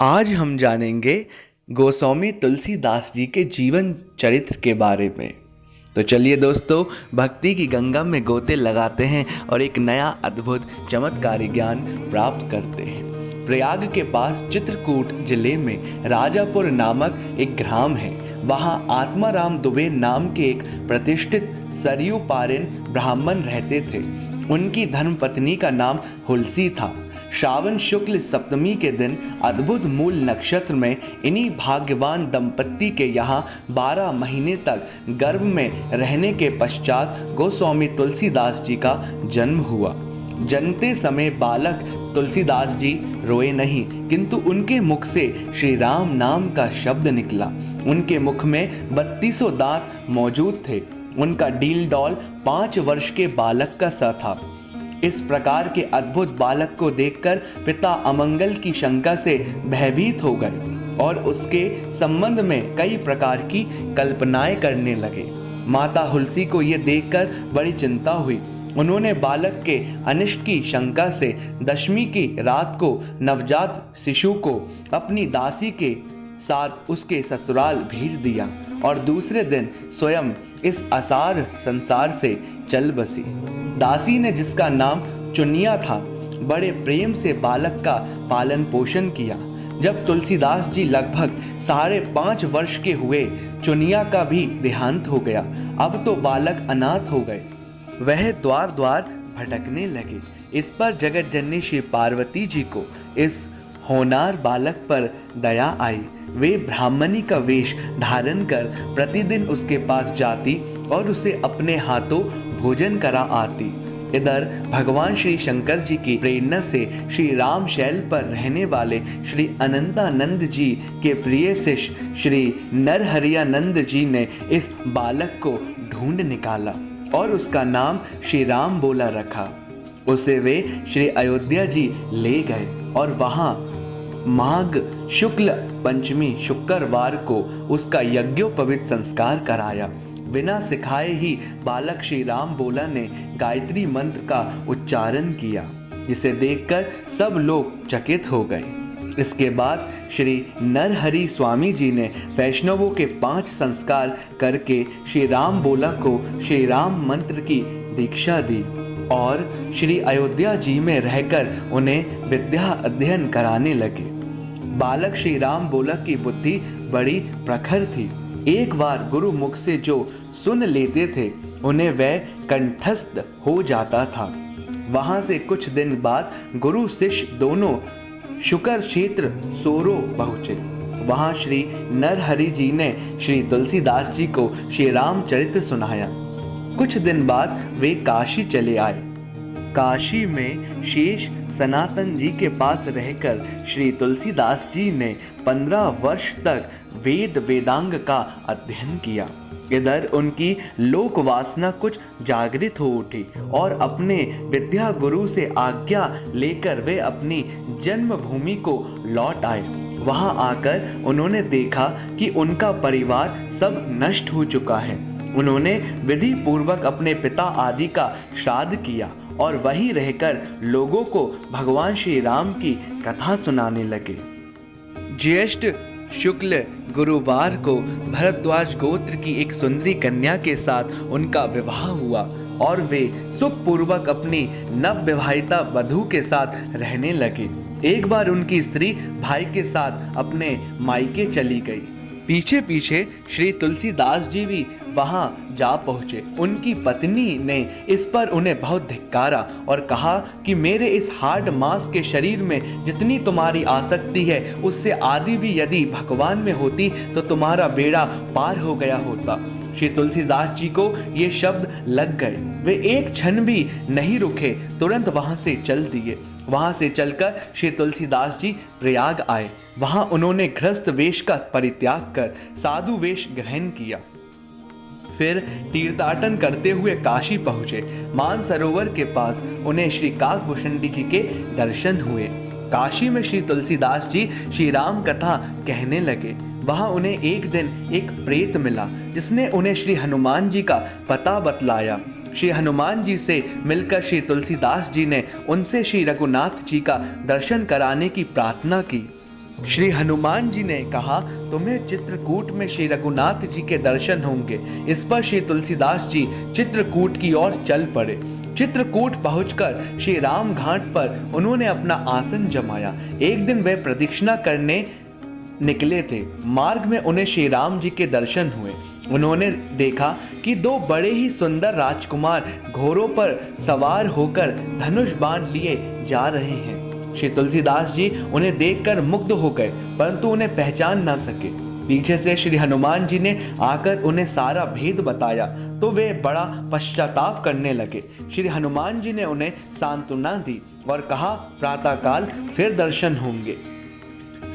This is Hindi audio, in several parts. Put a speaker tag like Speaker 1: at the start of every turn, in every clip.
Speaker 1: आज हम जानेंगे गोस्वामी तुलसीदास जी के जीवन चरित्र के बारे में। तो चलिए दोस्तों, भक्ति की गंगा में गोते लगाते हैं और एक नया अद्भुत चमत्कारी ज्ञान प्राप्त करते हैं। प्रयाग के पास चित्रकूट जिले में राजापुर नामक एक ग्राम है। वहाँ आत्माराम दुबे नाम के एक प्रतिष्ठित सरयू पारिन ब्राह्मण रहते थे। उनकी धर्मपत्नी का नाम हुलसी था। श्रावण शुक्ल सप्तमी के दिन अद्भुत मूल नक्षत्र में इन्हीं भाग्यवान दंपत्ति के यहाँ 12 महीने तक गर्भ में रहने के पश्चात गोस्वामी तुलसीदास जी का जन्म हुआ। जन्मते समय बालक तुलसीदास जी रोए नहीं, किंतु उनके मुख से श्री राम नाम का शब्द निकला। उनके मुख में 32 दांत मौजूद थे। उनका डील डॉल 5 वर्ष के बालक का सा था। इस प्रकार के अद्भुत बालक को देखकर पिता अमंगल की शंका से भयभीत हो गए और उसके संबंध में कई प्रकार की कल्पनाएं करने लगे। माता हुलसी को यह देखकर बड़ी चिंता हुई। उन्होंने बालक के अनिष्ट की शंका से दशमी की रात को नवजात शिशु को अपनी दासी के साथ उसके ससुराल भेज दिया और दूसरे दिन स्वयं इस असार संसार से चल बसी। दासी ने, जिसका नाम चुनिया था, बड़े प्रेम से बालक का पालन पोषण किया। जब तुलसीदास जी लगभग 5.5 वर्ष के हुए, चुनिया का भी देहांत हो गया। अब तो बालक अनाथ हो गए। वह द्वार द्वार भटकने लगे। इस पर जगत जननी श्री पार्वती जी को इस होनार बालक पर दया आई। वे ब्राह्मणी का वेश धारण कर प्रतिदिन उसके पास जाती और उसे अपने हाथों भोजन करा आती। इधर भगवान श्री शंकर जी की प्रेरणा से श्री राम शैल पर रहने वाले श्री अनंतानंद जी के प्रिय शिष्य श्री नरहरियानंद जी ने इस बालक को ढूंढ निकाला और उसका नाम श्री राम बोला रखा। उसे वे श्री अयोध्या जी ले गए और वहाँ माघ शुक्ल पंचमी शुक्रवार को उसका यज्ञोपवीत संस्कार कराया। बिना सिखाए ही बालक श्री राम बोला ने गायत्री मंत्र का उच्चारण किया, जिसे देखकर सब लोग चकित हो गए। इसके बाद श्री नरहरि स्वामी जी ने वैष्णवों के 5 संस्कार करके श्री राम बोला को श्री राम मंत्र की दीक्षा दी और श्री अयोध्या जी में रहकर उन्हें विद्या अध्ययन कराने लगे। बालक श्री राम बोला की बुद्धि बड़ी प्रखर थी। एक बार गुरु मुख से जो सुन लेते थे उन्हें वह कंठस्थ हो जाता था। वहां से कुछ दिन बाद गुरु शिष्य दोनों शुकर क्षेत्र सोरो पहुंचे। वहां श्री नरहरि जी ने श्री तुलसीदास जी को श्री रामचरित्र सुनाया। कुछ दिन बाद वे काशी चले आए। काशी में शेष सनातन जी के पास रहकर श्री तुलसीदास जी ने 15 वर्ष तक वेद वेदांग का अध्ययन किया। इधर उनकी लोक वासना कुछ जागृत हो उठी और अपने विद्या गुरु से आज्ञा लेकर वे अपनी जन्मभूमि को लौट आए। वहां आकर उन्होंने देखा कि उनका परिवार सब नष्ट हो चुका है। उन्होंने विधि पूर्वक अपने पिता आदि का श्राद्ध किया और वहीं रहकर लोगों को भगवान श्री राम की कथा सुनाने लगे। ज्येष्ठ शुक्ल गुरुवार को भरद्वाज गोत्र की एक सुंदरी कन्या के साथ उनका विवाह हुआ और वे सुखपूर्वक अपनी नव विवाहिता वधू के साथ रहने लगे। एक बार उनकी स्त्री भाई के साथ अपने मायके चली गई। पीछे पीछे श्री तुलसीदास जी भी वहां जा पहुंचे। उनकी पत्नी ने इस पर उन्हें बहुत धिक्कारा और कहा कि मेरे इस हार्ड मांस के शरीर में जितनी तुम्हारी आसक्ति है उससे आदि भी यदि भगवान में होती तो तुम्हारा बेड़ा पार हो गया होता। श्री तुलसीदास जी को ये शब्द लग गए। वे एक क्षण भी नहीं रुके, तुरंत वहां से चल दिए। वहां से चलकर श्री तुलसीदास जी प्रयाग आए। वहां उन्होंने गृहस्थ वेश का परित्याग कर साधु वेश ग्रहण किया। फिर तीर्थाटन करते हुए काशी पहुंचे। मानसरोवर के पास उन्हें श्री काकभूषणी जी के दर्शन हुए। काशी में श्री तुलसीदास जी श्री राम कथा कहने लगे। वहां उन्हें एक दिन एक प्रेत मिला जिसने उन्हें श्री हनुमान जी का पता बतलाया। श्री हनुमान जी से मिलकर श्री तुलसीदास जी ने उनसे श्री रघुनाथ जी का दर्शन कराने की प्रार्थना की। श्री हनुमान जी ने कहा, तुम्हें चित्रकूट में श्री रघुनाथ जी के दर्शन होंगे। इस पर श्री तुलसीदास जी चित्रकूट की ओर चल पड़े। चित्रकूट पहुंचकर श्री राम घाट पर उन्होंने अपना आसन जमाया। एक दिन वे प्रदक्षिणा करने निकले थे। मार्ग में उन्हें श्री राम जी के दर्शन हुए। उन्होंने देखा कि दो बड़े ही सुंदर राजकुमार घोड़ों पर सवार होकर धनुष बाण लिए जा रहे हैं। श्री तुलसीदास जी उन्हें देखकर मुग्ध हो गए, परंतु उन्हें पहचान न सके। पीछे से श्री हनुमान जी ने आकर उन्हें सारा भेद बताया तो वे बड़ा पश्चाताप करने लगे। श्री हनुमान जी ने उन्हें सांत्वना दी और कहा, प्रातःकाल फिर दर्शन होंगे।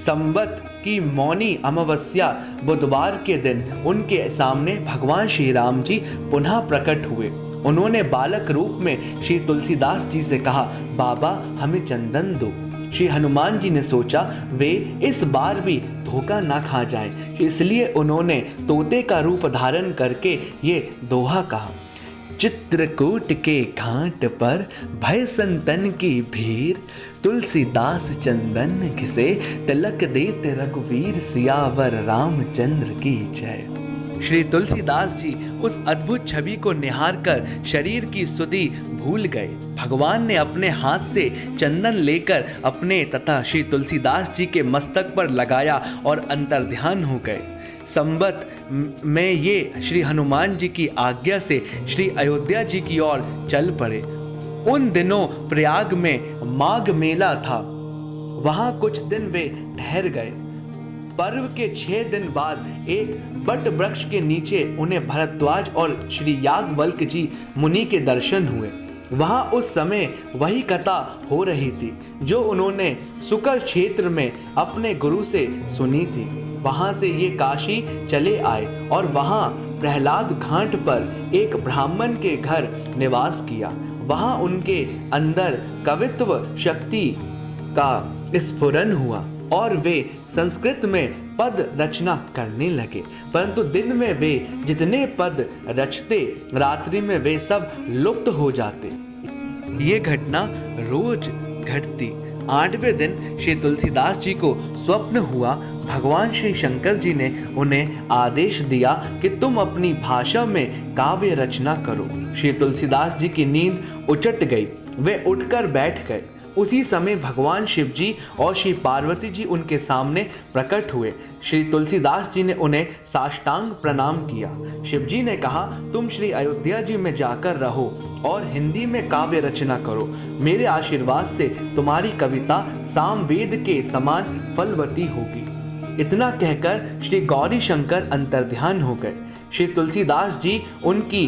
Speaker 1: संवत की मौनी अमावस्या बुधवार के दिन उनके सामने भगवान श्री राम जी पुनः प्रकट हुए। उन्होंने बालक रूप में श्री तुलसीदास जी से कहा, बाबा हमें चंदन दो। श्री हनुमान जी ने सोचा वे इस बार भी धोखा ना खा जाएं, इसलिए उन्होंने तोते का रूप धारण करके ये दोहा कहा, चित्रकूट के घाट पर भय संतन की भीड़, तुलसीदास चंदन घिसे तिलक देते रघुवीर, सियावर रामचंद्र की जय। श्री तुलसीदास जी उस अद्भुत छवि को निहार कर शरीर की सुधि भूल गए। भगवान ने अपने हाथ से चंदन लेकर अपने तथा श्री तुलसीदास जी के मस्तक पर लगाया और अंतर्ध्यान हो गए। संवत में ये श्री हनुमान जी की आज्ञा से श्री अयोध्या जी की ओर चल पड़े। उन दिनों प्रयाग में माघ मेला था। वहां कुछ दिन वे ठहर गए। पर्व के 6 दिन बाद एक बट वृक्ष के नीचे उन्हें भरद्वाज और श्री याज्ञवल्क्य जी मुनि के दर्शन हुए। वहां उस समय वही कथा हो रही थी जो उन्होंने सुकर क्षेत्र में अपने गुरु से सुनी थी। वहां से ये काशी चले आए और वहां प्रहलाद घाट पर एक ब्राह्मण के घर निवास किया। वहां उनके अंदर कवित्व शक्ति का स्फुरन हुआ और वे संस्कृत में पद रचना करने लगे, परंतु दिन में वे जितने पद रचते रात्रि में वे सब लुप्त हो जाते। ये घटना रोज घटती। 8वें दिन श्री तुलसीदास जी को स्वप्न हुआ। भगवान श्री शंकर जी ने उन्हें आदेश दिया कि तुम अपनी भाषा में काव्य रचना करो। श्री तुलसीदास जी की नींद उचट गई। वे उठकर बैठ गए। उसी समय भगवान शिव जी और श्री पार्वती जी उनके सामने प्रकट हुए। श्री तुलसीदास जी ने उन्हें साष्टांग प्रणाम किया। शिव जी ने कहा, तुम श्री अयोध्या जी में जाकर रहो और हिंदी में काव्य रचना करो। मेरे आशीर्वाद से तुम्हारी कविता सामवेद के समान फलवती होगी। इतना कहकर श्री गौरी शंकर अंतर्ध्यान हो गए। श्री तुलसीदास जी उनकी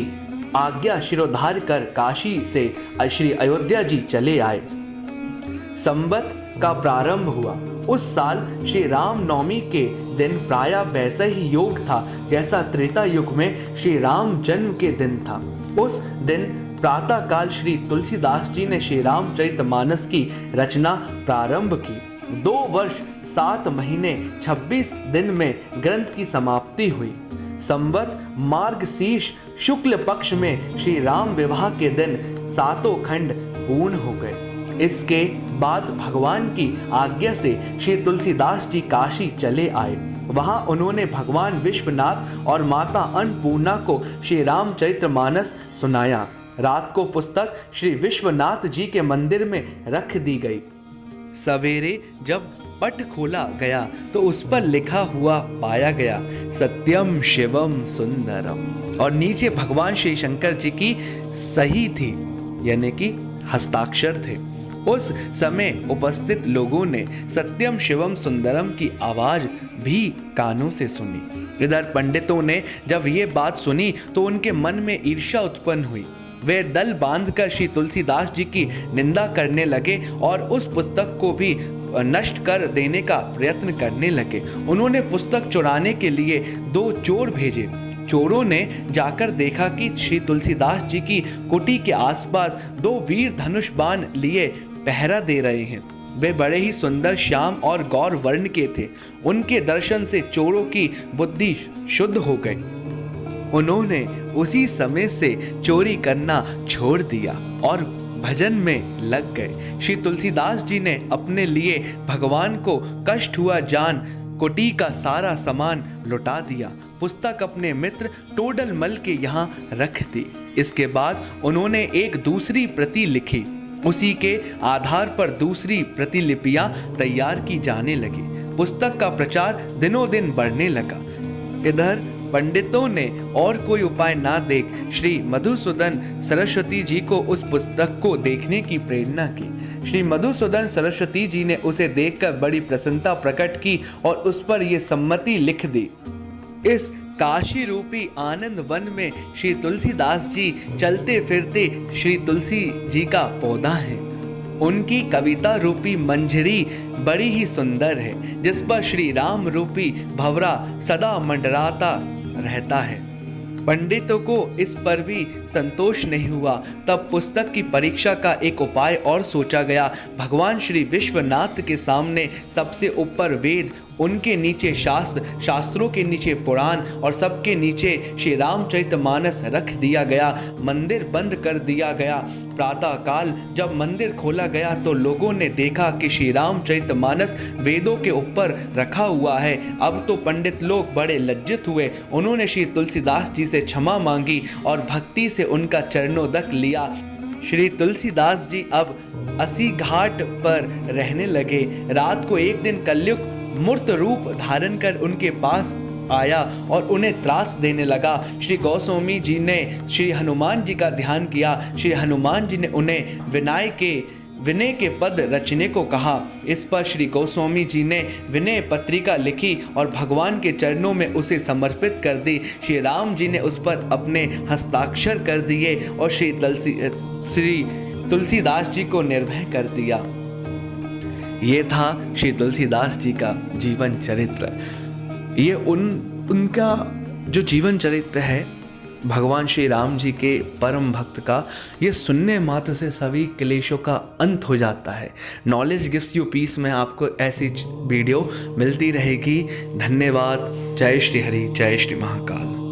Speaker 1: आज्ञा शिरोधार्य कर काशी से श्री अयोध्या जी चले आए। संवत का प्रारंभ हुआ। उस साल श्री राम नवमी के दिन प्रायः वैसा ही योग था जैसा त्रेता युग में श्री राम जन्म के दिन था। उस दिन प्रातः काल श्री तुलसीदास जी ने श्री रामचरितमानस की रचना प्रारंभ की। 2 वर्ष 7 महीने 26 दिन में ग्रंथ की समाप्ति हुई। संवत मार्गशीर्ष शुक्ल पक्ष में श्री राम विवाह के दिन 7 खंड पूर्ण हो गए। इसके बाद भगवान की आज्ञा से श्री तुलसीदास जी काशी चले आए। वहां उन्होंने भगवान विश्वनाथ और माता अन्नपूर्णा को श्री रामचरितमानस सुनाया। रात को पुस्तक श्री विश्वनाथ जी के मंदिर में रख दी गई। सवेरे जब पट खोला गया तो उस पर लिखा हुआ पाया गया, सत्यम शिवम सुंदरम, और नीचे भगवान श्री शंकर जी की सही थी, यानी कि हस्ताक्षर थे। उस समय उपस्थित लोगों ने सत्यम शिवम सुंदरम की आवाज भी कानों से सुनी। इधर पंडितों ने जब ये बात सुनी तो उनके मन में ईर्ष्या उत्पन्न हुई। वे दल बांधकर श्री तुलसीदास जी की निंदा करने लगे और उस पुस्तक को भी नष्ट कर देने का प्रयत्न करने लगे। उन्होंने पुस्तक चुराने के लिए 2 चोर भेजे। चोरों ने जाकर देखा कि श्री तुलसीदास जी की कुटी के आसपास 2 वीर धनुष बाण लिए पहरा दे रहे हैं। वे बड़े ही सुंदर श्याम और गौर वर्ण के थे। उनके दर्शन से चोरों की बुद्धि शुद्ध हो गई। उन्होंने उसी समय से चोरी करना छोड़ दिया और भजन में लग गए। श्री तुलसीदास जी ने अपने लिए भगवान को कष्ट हुआ जान कोटी का सारा सामान लौटा दिया। पुस्तक अपने मित्र टोडरमल के यहाँ रख दी। इसके बाद उन्होंने एक दूसरी प्रति लिखी। उसी के आधार पर दूसरी प्रतिलिपियां तैयार की जाने लगी। पुस्तक का प्रचार दिनों दिन बढ़ने लगा। इधर पंडितों ने और कोई उपाय ना देख श्री मधुसूदन सरस्वती जी को उस पुस्तक को देखने की प्रेरणा की। श्री मधुसूदन सरस्वती जी ने उसे देखकर बड़ी प्रसन्नता प्रकट की और उस पर यह सम्मति लिख दी। इस काशी रूपी आनंद वन में श्री तुलसीदास जी चलते फिरते श्री तुलसी जी का पौधा है। उनकी कविता रूपी मंजरी बड़ी ही सुंदर है, जिस पर श्री राम रूपी भंवरा सदा मंडराता रहता है। पंडितों को इस पर भी संतोष नहीं हुआ। तब पुस्तक की परीक्षा का एक उपाय और सोचा गया। भगवान श्री विश्वनाथ के सामने सबसे ऊपर वेद, उनके नीचे शास्त्र, शास्त्रों के नीचे पुराण और सबके नीचे श्री रामचरितमानस रख दिया गया। मंदिर बंद कर दिया गया। प्रातः काल जब मंदिर खोला गया तो लोगों ने देखा कि श्री रामचरितमानस वेदों के ऊपर रखा हुआ है। अब तो पंडित लोग बड़े लज्जित हुए। उन्होंने श्री तुलसीदास जी से क्षमा मांगी और भक्ति से उनका चरणोदक लिया। श्री तुलसीदास जी अब 80 घाट पर रहने लगे। रात को एक दिन कलयुग मूर्त रूप धारण कर उनके पास आया और उन्हें त्रास देने लगा। श्री गोस्वामी जी ने श्री हनुमान जी का ध्यान किया। श्री हनुमान जी ने उन्हें विनय के पद रचने को कहा। इस पर श्री गोस्वामी जी ने विनय पत्रिका लिखी और भगवान के चरणों में उसे समर्पित कर दी। श्री राम जी ने उस पर अपने हस्ताक्षर कर दिए और श्री तुलसीदास जी को निर्भय कर दिया। ये था श्री तुलसीदास जी का जीवन चरित्र। ये उनका जो जीवन चरित्र है भगवान श्री राम जी के परम भक्त का, ये सुनने मात्र से सभी क्लेशों का अंत हो जाता है। नॉलेज गिव्स यू पीस में आपको ऐसी वीडियो मिलती रहेगी। धन्यवाद। जय श्री हरि, जय श्री महाकाल।